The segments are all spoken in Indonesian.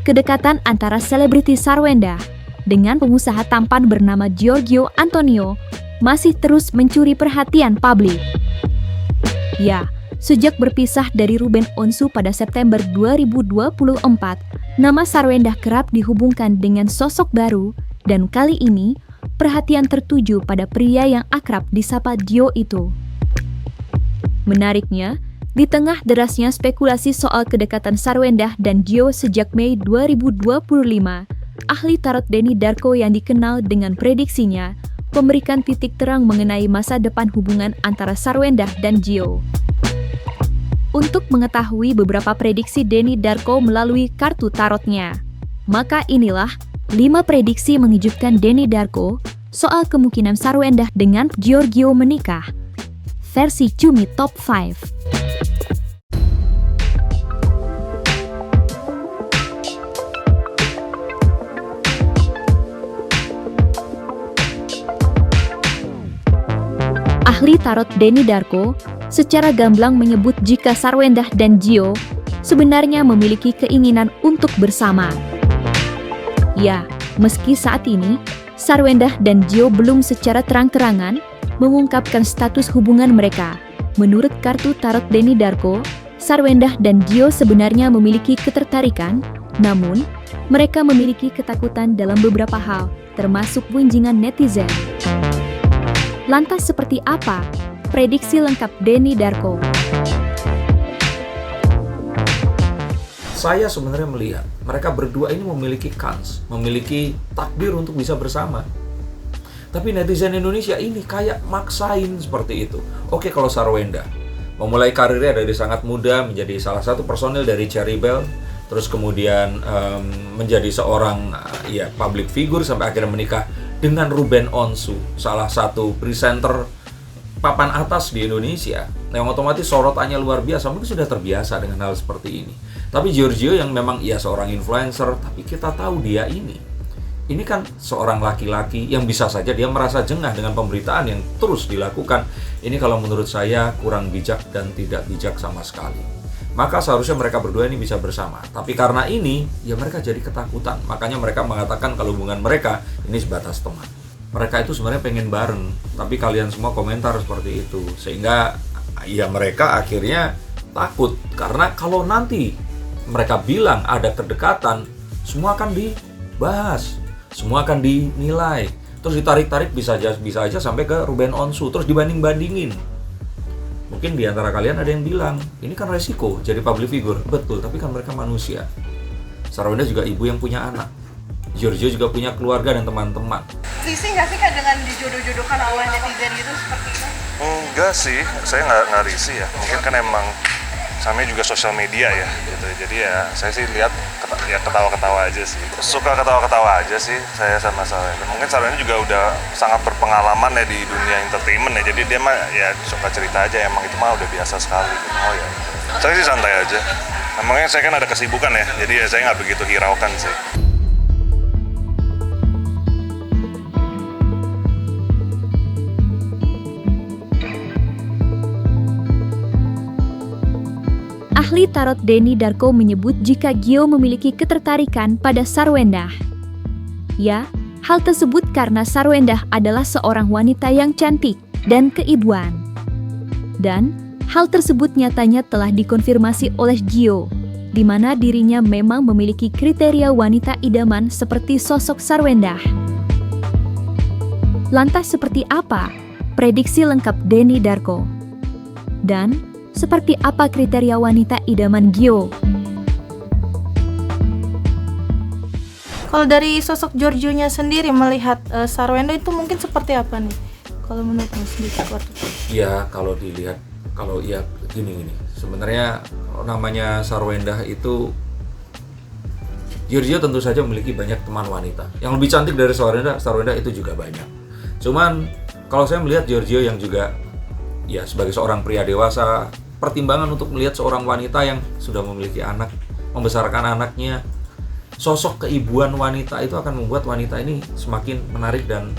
kedekatan antara selebriti Sarwenda dengan pengusaha tampan bernama Giorgio Antonio masih terus mencuri perhatian publik. Ya, sejak berpisah dari Ruben Onsu pada September 2024, nama Sarwenda kerap dihubungkan dengan sosok baru dan kali ini perhatian tertuju pada pria yang akrab disapa Gio itu. Menariknya, di tengah derasnya spekulasi soal kedekatan Sarwenda dan Gio sejak Mei 2025, ahli tarot Denny Darko yang dikenal dengan prediksinya memberikan titik terang mengenai masa depan hubungan antara Sarwenda dan Gio. Untuk mengetahui beberapa prediksi Denny Darko melalui kartu tarotnya, maka inilah 5 prediksi mengejutkan Denny Darko soal kemungkinan Sarwenda dengan Giorgio menikah. Versi Cumi Top 5. Ahli tarot Denny Darko secara gamblang menyebut jika Sarwenda dan Gio sebenarnya memiliki keinginan untuk bersama. Ya, meski saat ini Sarwenda dan Gio belum secara terang-terangan mengungkapkan status hubungan mereka. Menurut kartu tarot Denny Darko, Sarwenda dan Gio sebenarnya memiliki ketertarikan, namun mereka memiliki ketakutan dalam beberapa hal, termasuk gunjingan netizen. Lantas seperti apa prediksi lengkap Denny Darko? Saya sebenarnya melihat mereka berdua ini memiliki kans, memiliki takdir untuk bisa bersama. Tapi netizen Indonesia ini kayak maksain seperti itu. Oke, kalau Sarwenda memulai karirnya dari sangat muda menjadi salah satu personil dari Cherry Bell, terus kemudian menjadi seorang public figure sampai akhirnya menikah dengan Ruben Onsu, salah satu presenter papan atas di Indonesia, yang otomatis sorotannya luar biasa. Mungkin sudah terbiasa dengan hal seperti ini. Tapi Giorgio yang memang seorang influencer, tapi kita tahu dia ini kan seorang laki-laki yang bisa saja dia merasa jengah dengan pemberitaan yang terus dilakukan. Ini kalau menurut saya kurang bijak dan tidak bijak sama sekali. Maka seharusnya mereka berdua ini bisa bersama. Tapi karena ini, mereka jadi ketakutan. Makanya mereka mengatakan kalau hubungan mereka ini sebatas teman. Mereka itu sebenarnya pengen bareng, tapi kalian semua komentar seperti itu. Sehingga mereka akhirnya takut. Karena kalau nanti mereka bilang ada kedekatan, semua akan dibahas, semua akan dinilai. Terus ditarik-tarik bisa aja sampai ke Ruben Onsu, terus dibanding-bandingin. Mungkin di antara kalian ada yang bilang, ini kan resiko jadi public figure. Betul, tapi kan mereka manusia. Sarwenda juga ibu yang punya anak. Giorgio juga punya keluarga dan teman-teman. Risih nggak sih Kak dengan dijodoh-jodohkan oleh netizen gitu seperti itu? Enggak sih, saya nggak risih ya. Mungkin kan emang namanya juga sosial media ya gitu. Jadi saya sih lihat ketawa-ketawa aja sih. Suka ketawa-ketawa aja sih saya sama Sarwenda. Mungkin Sarwenda juga udah sangat berpengalaman ya di dunia entertainment ya. Jadi dia mah suka cerita aja, emang itu mah udah biasa sekali. Oh ya, saya sih santai aja. Emangnya saya kan ada kesibukan ya, jadi saya nggak begitu hiraukan sih. Ahli tarot Denny Darko menyebut jika Gio memiliki ketertarikan pada Sarwenda. Ya, hal tersebut karena Sarwenda adalah seorang wanita yang cantik dan keibuan. Dan hal tersebut nyatanya telah dikonfirmasi oleh Gio, di mana dirinya memang memiliki kriteria wanita idaman seperti sosok Sarwenda. Lantas seperti apa prediksi lengkap Denny Darko? Dan seperti apa kriteria wanita idaman Gio? Kalau dari sosok Giorgio-nya sendiri melihat Sarwenda itu mungkin seperti apa nih? Kalau menurut Mas sedikit waktu. Ya, kalau dilihat, gini. Sebenarnya namanya Sarwenda itu, Giorgio tentu saja memiliki banyak teman wanita. Yang lebih cantik dari Sarwenda itu juga banyak. Cuman kalau saya melihat Giorgio yang juga sebagai seorang pria dewasa, pertimbangan untuk melihat seorang wanita yang sudah memiliki anak, membesarkan anaknya, sosok keibuan wanita itu akan membuat wanita ini semakin menarik dan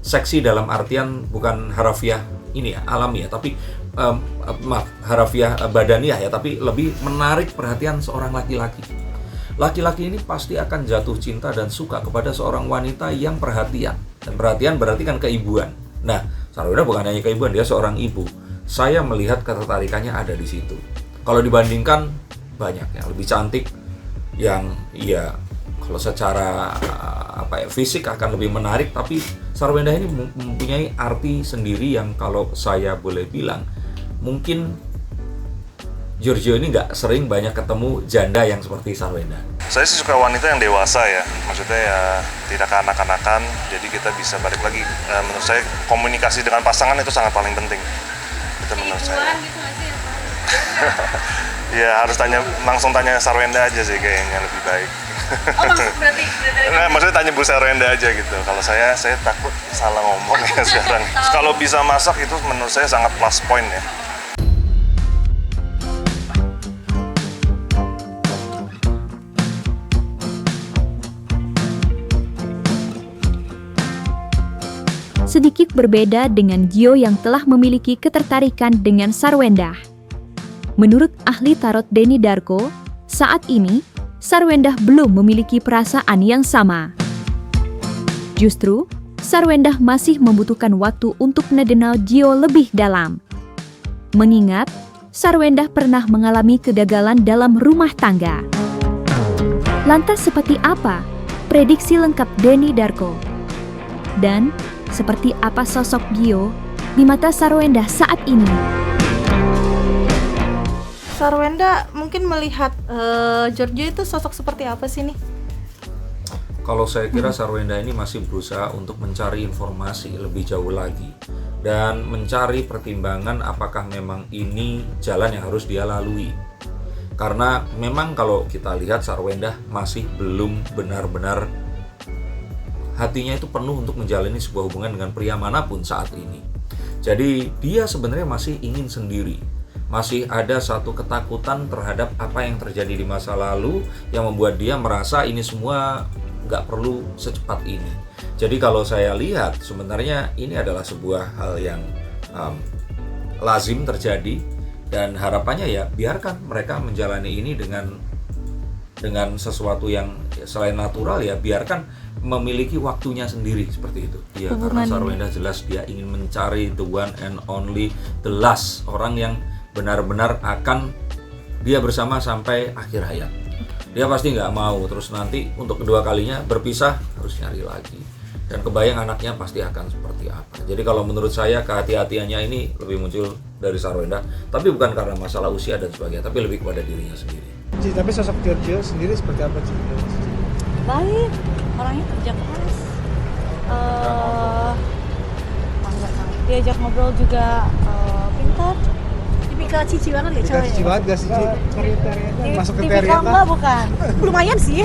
seksi dalam artian bukan harafiah alami ya, tapi harafiah badaniah ya, tapi lebih menarik perhatian seorang laki-laki. Laki-laki ini pasti akan jatuh cinta dan suka kepada seorang wanita yang perhatian. Dan perhatian berarti kan keibuan. Nah, Sarwenda bukan hanya keibuan, dia seorang ibu. Saya melihat ketertarikannya ada di situ. Kalau dibandingkan banyak yang lebih cantik, yang ya kalau secara fisik akan lebih menarik, tapi Sarwenda ini mempunyai arti sendiri yang kalau saya boleh bilang, mungkin Giorgio ini nggak sering banyak ketemu janda yang seperti Sarwenda. Saya sih suka wanita yang dewasa ya, maksudnya ya tidak kekanak-kanakan, jadi kita bisa balik lagi. Menurut saya komunikasi dengan pasangan itu sangat paling penting. Itu menurut saya. Gitu nggak sih? Ya harus langsung tanya Sarwenda aja sih kayaknya lebih baik. Oh berarti Nah, maksudnya tanya Bu Sarwenda aja gitu. Kalau saya takut salah ngomong ya sekarang. Kalau bisa masak itu menurut saya sangat plus point ya. Sedikit berbeda dengan Gio yang telah memiliki ketertarikan dengan Sarwenda. Menurut ahli tarot Denny Darko, saat ini Sarwenda belum memiliki perasaan yang sama. Justru, Sarwenda masih membutuhkan waktu untuk mengenal Gio lebih dalam. Mengingat, Sarwenda pernah mengalami kegagalan dalam rumah tangga. Lantas seperti apa prediksi lengkap Denny Darko? Dan seperti apa sosok Gio di mata Sarwenda saat ini? Sarwenda mungkin melihat Giorgio itu sosok seperti apa sih nih? Kalau saya kira Sarwenda ini masih berusaha untuk mencari informasi lebih jauh lagi dan mencari pertimbangan apakah memang ini jalan yang harus dia lalui. Karena memang kalau kita lihat Sarwenda masih belum benar-benar hatinya itu penuh untuk menjalani sebuah hubungan dengan pria manapun saat ini. Jadi dia sebenarnya masih ingin sendiri. Masih ada satu ketakutan terhadap apa yang terjadi di masa lalu yang membuat dia merasa ini semua nggak perlu secepat ini. Jadi kalau saya lihat sebenarnya ini adalah sebuah hal yang lazim terjadi dan harapannya ya biarkan mereka menjalani ini dengan sesuatu yang selain natural ya biarkan memiliki waktunya sendiri seperti itu. Ya karena Sarwenda jelas dia ingin mencari the one and only, the last, orang yang benar-benar akan dia bersama sampai akhir hayat. Dia pasti nggak mau terus nanti untuk kedua kalinya berpisah harus nyari lagi. Dan kebayang anaknya pasti akan seperti apa. Jadi kalau menurut saya kehati-hatiannya ini lebih muncul dari Sarwenda, tapi bukan karena masalah usia dan sebagainya, tapi lebih kepada dirinya sendiri. Tapi sosok Giorgio sendiri seperti apa sih? Baik, orangnya kerja keras. Diajak ngobrol juga pintar. Tipikal cici banget ya cewek. Cici banget gak sih? Masuk kriteria Tipikal kan? enggak bukan. Lumayan sih.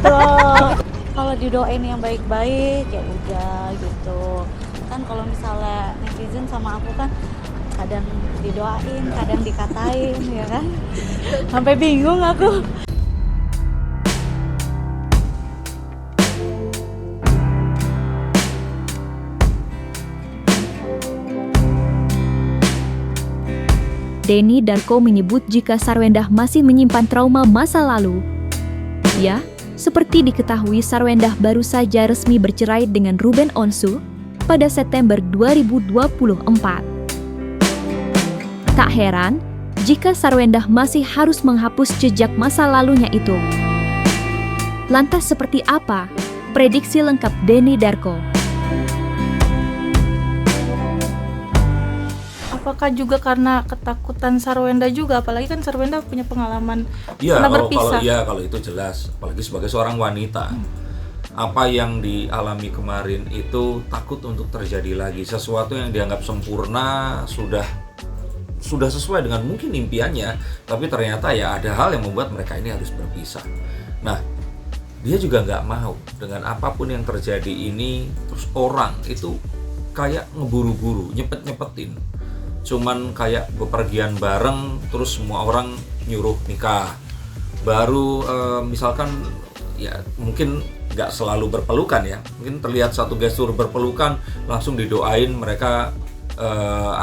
Tuh. Kalau didoain yang baik-baik ya udah gitu. Kan kalau misalnya netizen sama aku kan kadang didoain, kadang dikatain ya kan. Sampai bingung aku. Denny Darko menyebut jika Sarwenda masih menyimpan trauma masa lalu. Ya, seperti diketahui Sarwenda baru saja resmi bercerai dengan Ruben Onsu pada September 2024. Tak heran jika Sarwenda masih harus menghapus jejak masa lalunya itu. Lantas seperti apa prediksi lengkap Denny Darko? Apakah juga karena ketakutan Sarwenda juga, apalagi kan Sarwenda punya pengalaman pernah berpisah. Kalau itu jelas, apalagi sebagai seorang wanita. Apa yang dialami kemarin itu takut untuk terjadi lagi. Sesuatu yang dianggap sempurna sudah sesuai dengan mungkin impiannya, tapi ternyata ya ada hal yang membuat mereka ini harus berpisah. Nah, dia juga nggak mau dengan apapun yang terjadi ini, terus orang itu kayak ngeburu-buru, nyepet-nyepetin. Cuman kayak bepergian bareng terus semua orang nyuruh nikah baru misalkan ya mungkin nggak selalu berpelukan ya, mungkin terlihat satu gestur berpelukan langsung didoain mereka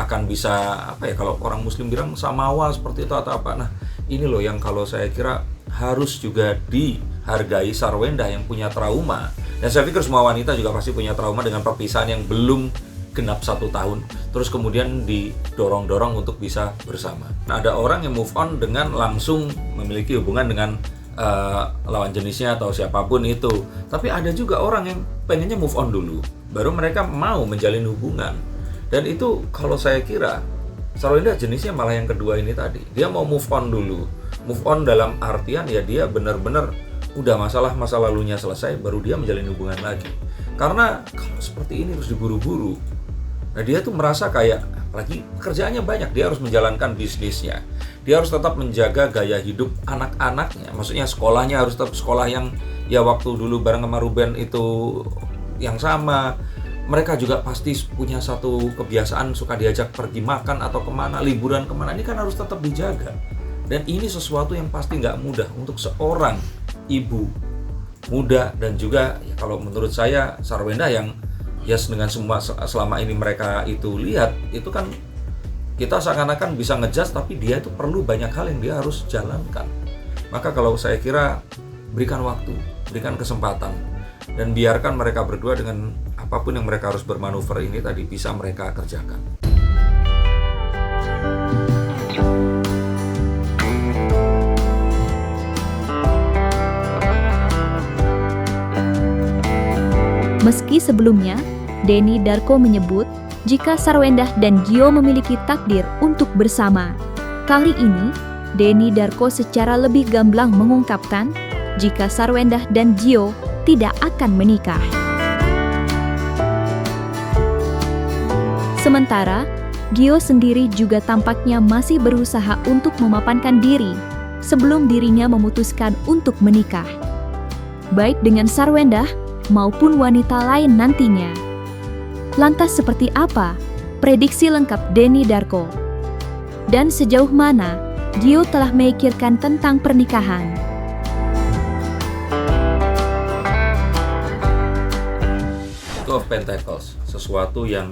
akan bisa apa ya, kalau orang muslim bilang samawa seperti itu atau apa. Nah ini loh yang kalau saya kira harus juga dihargai Sarwenda yang punya trauma. Dan saya pikir semua wanita juga pasti punya trauma dengan perpisahan yang belum genap 1 tahun, terus kemudian didorong-dorong untuk bisa bersama. Nah, ada orang yang move on dengan langsung memiliki hubungan dengan lawan jenisnya atau siapapun itu. Tapi ada juga orang yang pengennya move on dulu, baru mereka mau menjalin hubungan. Dan itu kalau saya kira Sarwenda jenisnya malah yang kedua ini tadi. Dia mau move on dulu. Move on dalam artian ya dia benar-benar udah masa lalunya selesai, baru dia menjalin hubungan lagi. Karena kalau seperti ini harus diburu-buru. Nah, dia tuh merasa kayak, apalagi pekerjaannya banyak, dia harus menjalankan bisnisnya. Dia harus tetap menjaga gaya hidup anak-anaknya. Maksudnya sekolahnya harus tetap sekolah yang ya waktu dulu bareng sama Ruben itu yang sama. Mereka juga pasti punya satu kebiasaan suka diajak pergi makan atau kemana, liburan kemana. Ini kan harus tetap dijaga. Dan ini sesuatu yang pasti nggak mudah untuk seorang ibu muda. Dan juga ya kalau menurut saya Sarwenda yang ya dengan semua selama ini mereka itu lihat, itu kan kita seakan-akan bisa ngejudge, tapi dia itu perlu banyak hal yang dia harus jalankan. Maka kalau saya kira berikan waktu, berikan kesempatan, dan biarkan mereka berdua dengan apapun yang mereka harus bermanuver ini tadi bisa mereka kerjakan. Meski sebelumnya Denny Darko menyebut jika Sarwenda dan Gio memiliki takdir untuk bersama, kali ini Denny Darko secara lebih gamblang mengungkapkan jika Sarwenda dan Gio tidak akan menikah. Sementara Gio sendiri juga tampaknya masih berusaha untuk memapankan diri sebelum dirinya memutuskan untuk menikah, baik dengan Sarwenda maupun wanita lain nantinya. Lantas seperti apa prediksi lengkap Denny Darko? Dan sejauh mana Gio telah memikirkan tentang pernikahan? Two of Pentacles, sesuatu yang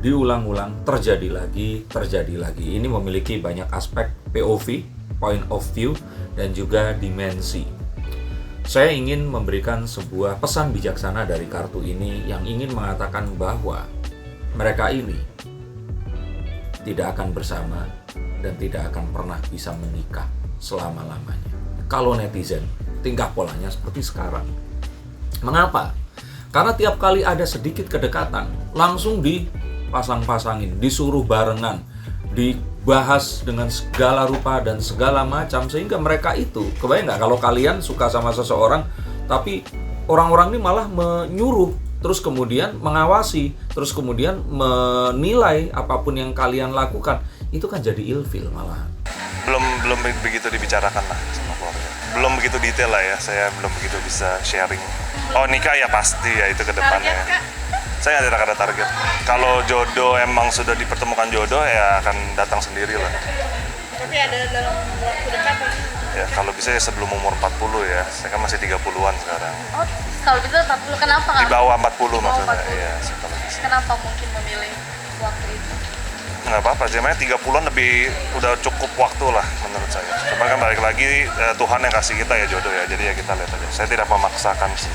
diulang-ulang, terjadi lagi. Ini memiliki banyak aspek POV, point of view, dan juga dimensi. Saya ingin memberikan sebuah pesan bijaksana dari kartu ini yang ingin mengatakan bahwa mereka ini tidak akan bersama dan tidak akan pernah bisa menikah selama-lamanya. Kalau netizen, tingkah polanya seperti sekarang. Mengapa? Karena tiap kali ada sedikit kedekatan, langsung dipasang-pasangin, disuruh barengan, dibahas dengan segala rupa dan segala macam, sehingga mereka itu, kebayang nggak kalau kalian suka sama seseorang tapi orang-orang ini malah menyuruh, terus kemudian mengawasi, terus kemudian menilai apapun yang kalian lakukan, itu kan jadi ilfil malahan. Belum begitu dibicarakan lah sama keluarga. Belum begitu detail lah ya, saya belum begitu bisa sharing. Oh nikah ya pasti ya, itu ke depannya. Saya tidak ada target. Kalau jodoh emang sudah dipertemukan jodoh ya akan datang sendiri lah. Tapi ada dalam waktu dekat ya? Ya kalau bisa ya sebelum umur 40 ya. Saya kan masih 30-an sekarang. Oh, kalau bisa 40 kenapa? Di bawah 40 maksudnya. Iya, kalau bisa. Kenapa mungkin memilih waktu itu? Nggak apa-apa, namanya 30-an lebih udah cukup waktu lah menurut saya. Cuma kan balik lagi Tuhan yang kasih kita ya jodoh ya. Jadi ya kita lihat aja. Saya tidak memaksakan sih.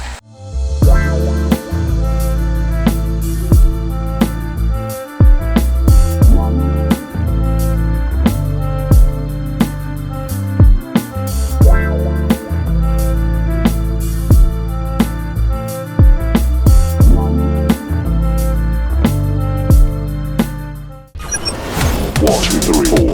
One, two, three, four.